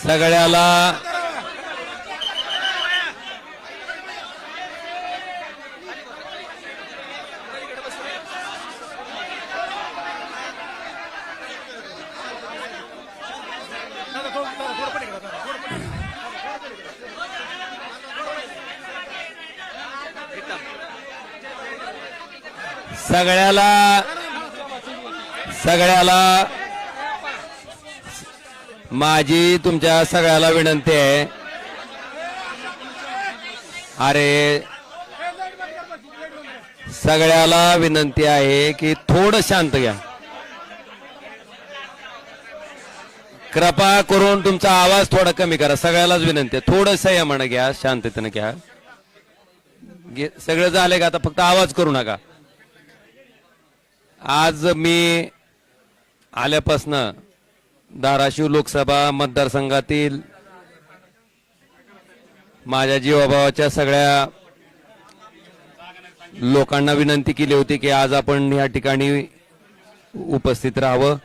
सगळ्याला सगळ्याला माझी तुमच्या सगळ्याला विनंती आहे. अरे सगळ्याला विनंती आहे की थोडं शांत घ्या. कृपा करून तुमचा आवाज थोडा कमी करा. सगळ्यालाच विनंती आहे, थोडं संयमानं घ्या, शांततेनं घ्या. सगळं झालंय का? आता फक्त आवाज करू नका. आज मी आल्यापासनं धाराशिव लोकसभा मतदारसंघातील माझ्या जीवाभावाच्या सगळ्या लोकांना विनंती केली होती की आज आपण या ठिकाणी उपस्थित राहावं.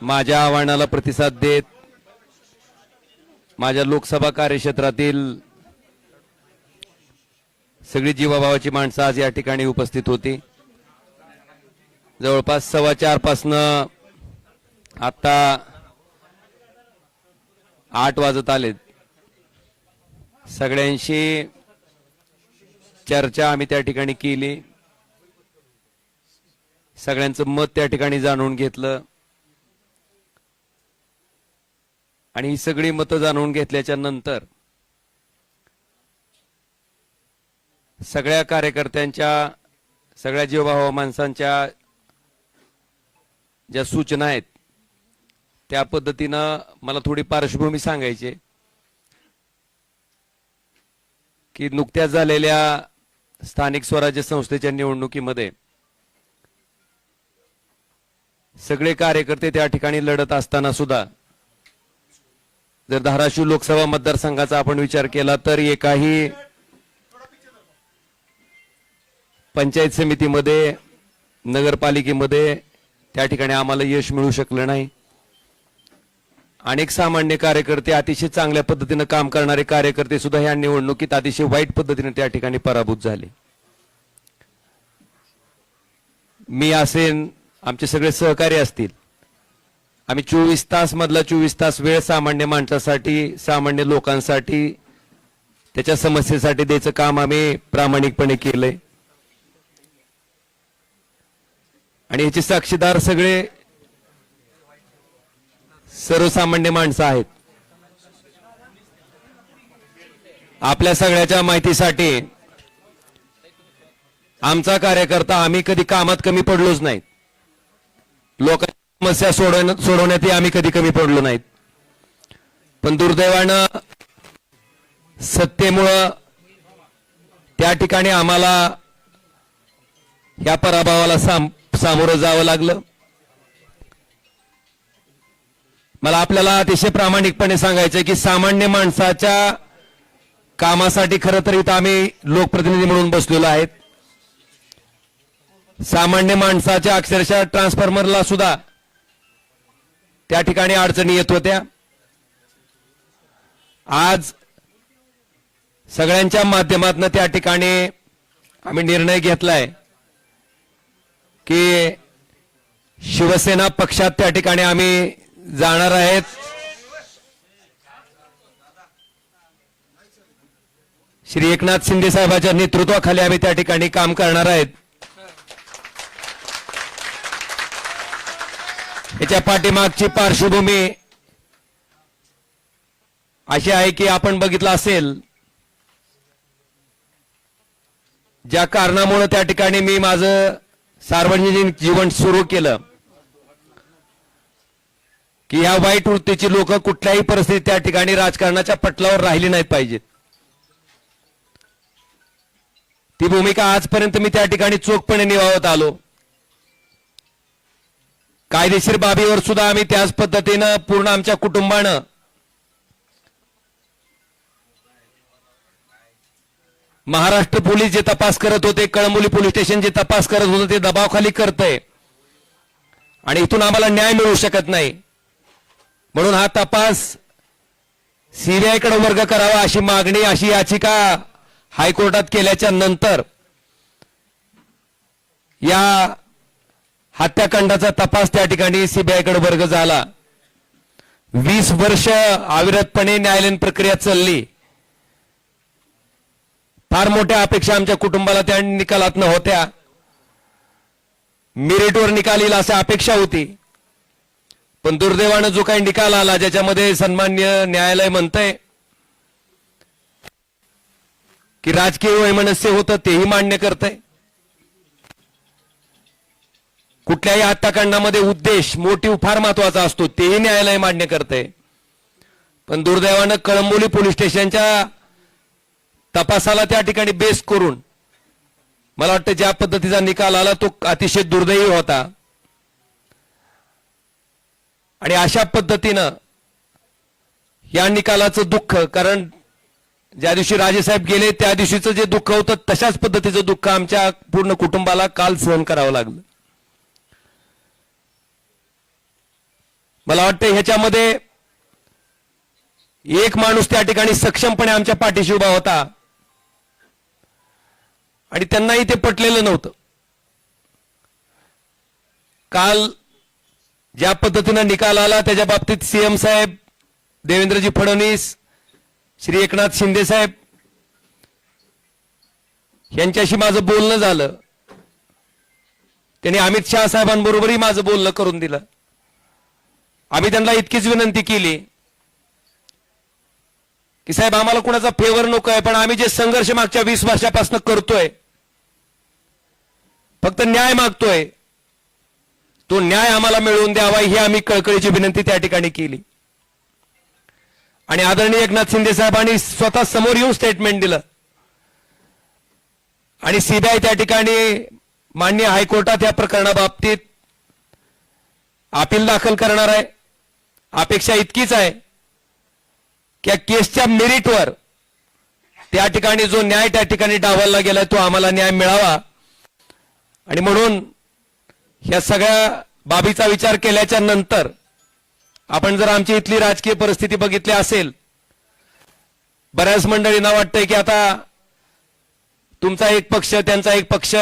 माझ्या आव्हानाला प्रतिसाद देत माझ्या लोकसभा कार्यक्षेत्रातील सगळी जीवाभावाची माणसं आज या ठिकाणी उपस्थित होती. जवळपास 4:15 पासनं आता 8 वाजत आलेत. सगळ्यांशी चर्चा आम्ही त्या ठिकाणी केली, सगळ्यांचं मत त्या ठिकाणी जाणून घेतलं आणि ही सगळी मतं जाणून घेतल्याच्या नंतर सगळ्या कार्यकर्त्यांच्या, सगळ्या जीवभाव माणसांच्या ज्या सूचना आहेत त्या पद्धतीनं मला थोडी पार्श्वभूमी सांगायची की नुकत्याच झालेल्या स्थानिक स्वराज्य संस्थेच्या निवडणुकीमध्ये सगळे कार्यकर्ते त्या ठिकाणी लढत असताना सुद्धा जर धाराशिव लोकसभा मतदारसंघाचा आपण विचार केला तर एकाही पंचायत समितीमध्ये, नगरपालिकेमध्ये त्या ठिकाणी आम्हाला यश मिळू शकलं नाही. अनेक सामान्य कार्यकर्ते, अतिशय चांगल्या पद्धतीने काम करणारे कार्यकर्ते सुद्धा या निवडणुकीत अतिशय वाईट पद्धतीने त्या ठिकाणी पराभूत झाले. मी असेन, आमचे सगळे सहकारी असतील, आम्ही 24 तास मधला 24 तास वेळ सामान्य माणसासाठी, सामान्य लोकांसाठी, त्याच्या समस्येसाठी द्यायचं काम आम्ही प्रामाणिकपणे केलंय. आणि याचे साक्षीदार सगळे सर्वसामान्य माणसं आहेत. आपल्या सगळ्याच्या माहितीसाठी आमचा कार्यकर्ता, आम्ही कधी कामात कमी पडलोच नाहीत. लोकांच्या समस्या सोडवण्यातही आम्ही कधी कमी पडलो नाहीत. पण दुर्दैवानं सत्तेमुळं त्या ठिकाणी आम्हाला या पराभवाला सामोरं जावं लागलं. मला आपल्याला अतिशय प्रामाणिकपणे सांगायचंय की सामान्य माणसाच्या कामासाठी खरं तर इथं आम्ही लोकप्रतिनिधी म्हणून बसलेलो आहेत. सामान्य माणसाच्या अक्षरशः ट्रान्सफॉर्मरला सुद्धा त्या ठिकाणी अडचणी येत होत्या. आज सगळ्यांच्या माध्यमातून त्या ठिकाणी आम्ही निर्णय घेतलाय की शिवसेना पक्षात त्या ठिकाणी आम्ही जाणार आहेत. श्री एकनाथ शिंदे साहेबांच्या नेतृत्वाखाली आम्ही त्या ठिकाणी काम करणार आहेत. याच्या पाठीमागची पार्श्वभूमी अशी आहे की आपण बघितलं असेल, ज्या कारणामुळे त्या ठिकाणी मी माझं सार्वजनिक जीवन सुरू केलं की ह्या वाईट वृत्तीची लोक कुठल्याही परिस्थितीत त्या ठिकाणी राजकारणाच्या पटलावर राहिली नाहीत पाहिजेत. ती भूमिका आजपर्यंत मी त्या ठिकाणी चोखपणे निभावत आलो. कायदेशीर बाबीवर सुद्धा आम्ही त्याच पद्धतीनं पूर्ण आमच्या कुटुंबानं महाराष्ट्र पोलीस जे तपास करत होते, कळंबोली पोलीस स्टेशन जे तपास करत होते ते दबावाखाली करतंय आणि इथून आम्हाला न्याय मिळू शकत नाही. म्हणून हा तपास सीबीआयकडे वर्ग करावा अशी मागणी, अशी याचिका हायकोर्टात केल्याच्या नंतर या हत्याकांडाचा तपास त्या ठिकाणी सीबीआयकडे वर्ग झाला. 20 वर्ष अविरतपणे न्यायालयीन प्रक्रिया चालली. फार मोठ्या अपेक्षा आमच्या कुटुंबाला त्या निकालात होत्या. मेरिटवर निकाल येईल अशी अपेक्षा होती. पण दुर्दैवानं जो काही निकाल आला, ज्याच्यामध्ये सन्माननीय न्यायालय म्हणतंय की राजकीय वैमनस्य होतं, तेही मान्य करतंय. कुठल्याही हत्याकांडामध्ये उद्देश, मोटिव्ह फार महत्वाचा असतो, तेही न्यायालय मान्य करतंय. पण दुर्दैवानं कळंबोली पोलीस स्टेशनच्या तपासाला त्या ठिकाणी बेस करून मला वाटतं ज्या पद्धतीचा निकाल आला तो अतिशय दुर्दैवी होता. आणि अशा पद्धतीनं या निकालाचं दुःख, कारण ज्या दिवशी राजेसाहेब गेले त्या दिवशीचं जे दुःख होतं तशाच पद्धतीचं दुःख आमच्या पूर्ण कुटुंबाला काल सहन करावं लागलं. मला वाटतं ह्याच्यामध्ये एक माणूस त्या ठिकाणी सक्षमपणे आमच्या पाठीशी उभा होता आणि त्यांनाही ते पटलेलं नव्हतं. काल ज्या पद्धतीनं निकाल आला त्याच्या बाबतीत सीएम साहेब, देवेंद्रजी फडणवीस, श्री एकनाथ शिंदे साहेब यांच्याशी माझं बोलणं झालं. त्यांनी अमित शहा साहेबांबरोबरही माझं बोलणं करून दिलं. आम्ही त्यांना इतकीच विनंती केली की साहेब आम्हाला कुणाचा फेवर नको आहे, पण आम्ही जे संघर्ष मागच्या 20 वर्षापासून करतोय, फक्त न्याय मागतोय, तो न्याय आम्हाला मिळवून द्यावा ही आम्ही कळकळीची विनंती त्या ठिकाणी केली. आणि आदरणीय एकनाथ शिंदे साहेबांनी स्वतः समोर येऊन स्टेटमेंट दिलं. आणि सीबीआय त्या ठिकाणी माननीय हायकोर्टात या प्रकरणाबाबतीत अपील दाखल करणार आहे. अपेक्षा इतकीच आहे की या केसच्या मेरिटवर त्या ठिकाणी जो न्याय त्या ठिकाणी डावलला गेलाय तो आम्हाला न्याय मिळावा. आणि म्हणून या सगळ्या बाबीचा विचार केल्याच्या नंतर आपण जर आमची इथली राजकीय परिस्थिती बघितली असेल, बऱ्याच मंडळींना वाटतंय की आता तुमचा एक पक्ष त्यांचा एक पक्ष.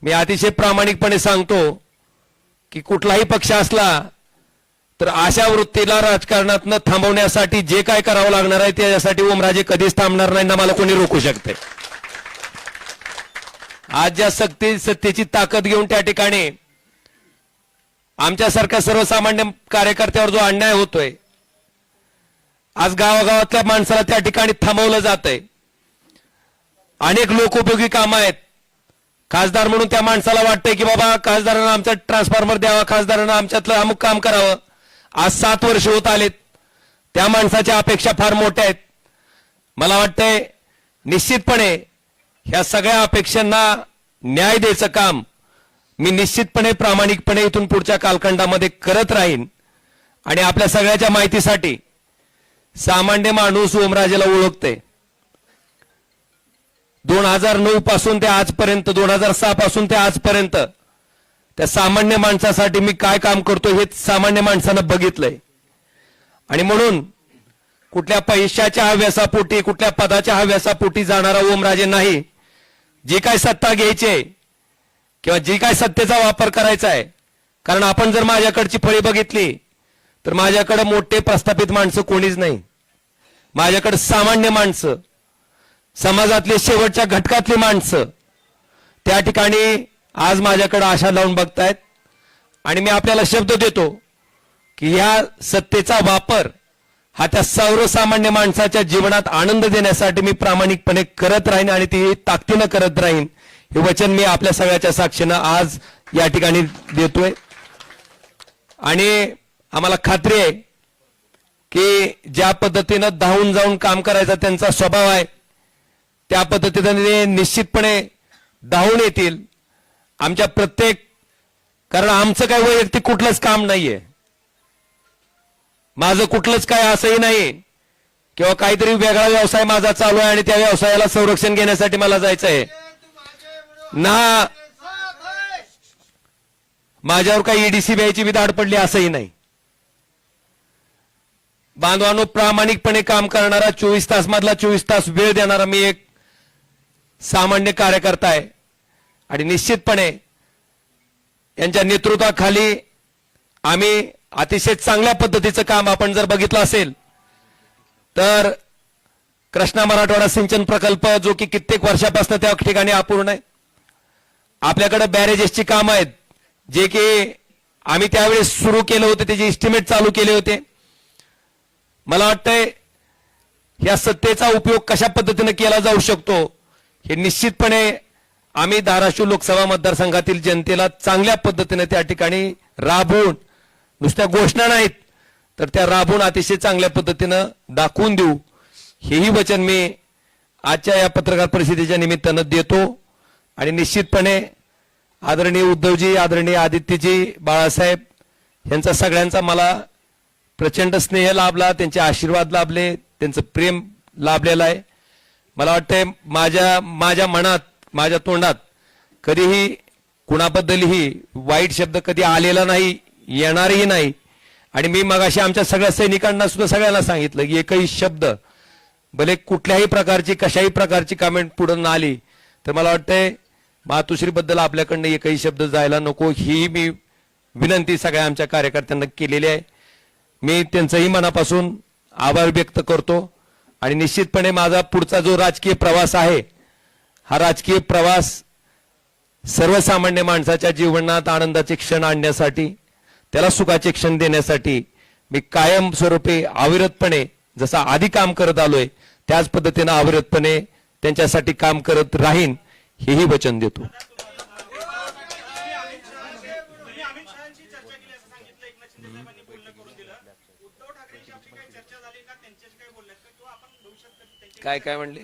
मी अतिशय प्रामाणिकपणे सांगतो की कुठलाही पक्ष असला तर अशा वृत्तीला राजकारणातनं थांबवण्यासाठी जे काय करावं लागणार आहे त्याच्यासाठी ओमराजे कधीच थांबणार नाही ना मला कोणी रोखू शकते. आज ज्या सत्तेची ताकद घेऊन त्या ठिकाणी आमच्यासारख्या सर्वसामान्य कार्यकर्त्यावर जो अन्याय होतोय, आज गावागावातल्या माणसाला त्या ठिकाणी थांबवलं जातंय. अनेक लोकोपयोगी कामं आहेत. खासदार म्हणून त्या माणसाला वाटतंय की बाबा खासदारांना आमचा ट्रान्सफॉर्मर द्यावा, खासदारांना आमच्यातलं अमुक काम करावं. आज 7 वर्ष होत आलेत. त्या माणसाच्या अपेक्षा फार मोठ्या आहेत. मला वाटतंय निश्चितपणे ह्या सगळ्या अपेक्षांना न्याय द्यायचं काम मी निश्चितपणे प्रामाणिकपणे इथून पुढच्या कालखंडामध्ये करत राहीन. आणि आपल्या सगळ्याच्या माहितीसाठी सामान्य माणूस ओमराजेला ओळखते. 2009 पासून ते आजपर्यंत, 2006 पासून ते आजपर्यंत त्या सामान्य माणसासाठी मी काय काम करतो हे सामान्य माणसानं बघितलंय. आणि म्हणून कुठल्या पैशाच्या हव्यासापोटी, कुठल्या पदाच्या हव्यासापोटी जाणारा ओमराजे नाही. जी काय सत्ता घ्यायची आहे किंवा जी काय सत्तेचा वापर करायचा आहे, कारण आपण जर माझ्याकडची फळी बघितली तर माझ्याकडे मोठे प्रस्थापित माणसं कोणीच नाही. माझ्याकडे सामान्य माणसं, समाजातली शेवटच्या घटकातली माणसं त्या ठिकाणी आज माझ्याकडे आशा लावून बघतायत. आणि मी आपल्याला शब्द देतो की या सत्तेचा वापर हा त्या सर्वसामान्य माणसाच्या जीवनात आनंद देण्यासाठी मी प्रामाणिकपणे करत राहीन आणि ती ताकदीनं करत राहीन. हे वचन मी आपल्या सगळ्याच्या साक्षीनं आज या ठिकाणी देतोय. आणि आम्हाला खात्री आहे की ज्या पद्धतीनं धावून जाऊन काम करायचा त्यांचा स्वभाव आहे त्या पद्धतीने निश्चितपणे धावून येतील आमच्या प्रत्येक. कारण आमचं काही वैयक्तिक कुठलंच काम नाहीये, माझं कुठलंच काय असंही नाही किंवा काहीतरी वेगळा व्यवसाय माझा चालू आहे आणि त्या व्यवसायाला संरक्षण घेण्यासाठी मला जायचं आहे ना. माझ्यावर काही ईडी सीबीआयची बी दाड पडली असंही नाही. बांधवांनो, प्रामाणिकपणे काम करणारा 24 तास मधला 24 तास वेळ देणारा मी एक सामान्य कार्यकर्ता आहे आणि निश्चितपणे यांच्या नेतृत्वाखाली आम्ही अतिशय चांगल्या पद्धतीचं काम आपण जर बघितलं असेल तर कृष्णा मराठवाडा सिंचन प्रकल्प जो की कित्येक वर्षापासून त्या ठिकाणी अपूर्ण आहे. आपल्याकडे बॅरेजेसची कामं आहेत जे की आम्ही त्यावेळेस सुरू केलं होतं, त्याचे एस्टिमेट चालू केले होते. मला वाटतंय या सत्तेचा उपयोग कशा पद्धतीने केला जाऊ शकतो हे निश्चितपणे आम्ही धाराशिव लोकसभा मतदारसंघातील जनतेला चांगल्या पद्धतीने त्या ठिकाणी राबवून, नुसत्या घोषणा नाहीत तर त्या राबवून अतिशय चांगल्या पद्धतीनं दाखवून देऊ, हेही वचन मी आजच्या या पत्रकार परिषदेच्या निमित्तानं देतो. आणि निश्चितपणे आदरणीय उद्धवजी, आदरणीय आदित्यजी, बाळासाहेब यांचा सगळ्यांचा मला प्रचंड स्नेह लाभला, त्यांचे आशीर्वाद लाभले, त्यांचं प्रेम लाभलेलं आहे. मला वाटतंय माझ्या मनात, माझ्या तोंडात कधीही कुणाबद्दलही वाईट शब्द कधी आलेला नाही, येणारही नाही. आणि मी मगाशी आमच्या सगळ्या सैनिकांना सुद्धा सगळ्यांना सांगितलं की एकही शब्द भले कुठल्याही प्रकारची कशाही प्रकारची कमेंट पुढे न आली तर मला वाटतंय मातोश्रीबद्दल आपल्याकडनं एकही शब्द जायला नको, ही मी विनंती सगळ्या आमच्या कार्यकर्त्यांना केलेली आहे. मी त्यांचाही मनापासून आभार व्यक्त करतो. आणि निश्चितपणे माझा पुढचा जो राजकीय प्रवास आहे हा राजकीय प्रवास सर्वसामान्य माणसाच्या जीवनात आनंदाचे क्षण आणण्यासाठी, त्याला सुखाचे क्षण देण्यासाठी मी कायमस्वरूपी अविरतपणे जसा आधी काम करत आलोय त्याच पद्धतीने अविरतपणे त्यांच्यासाठी काम करत राहीन, हेही वचन देतो. काय काय म्हणले?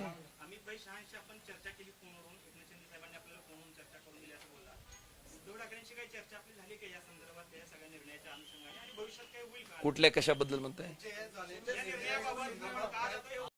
कुठल्या कशाबद्दल म्हणताय?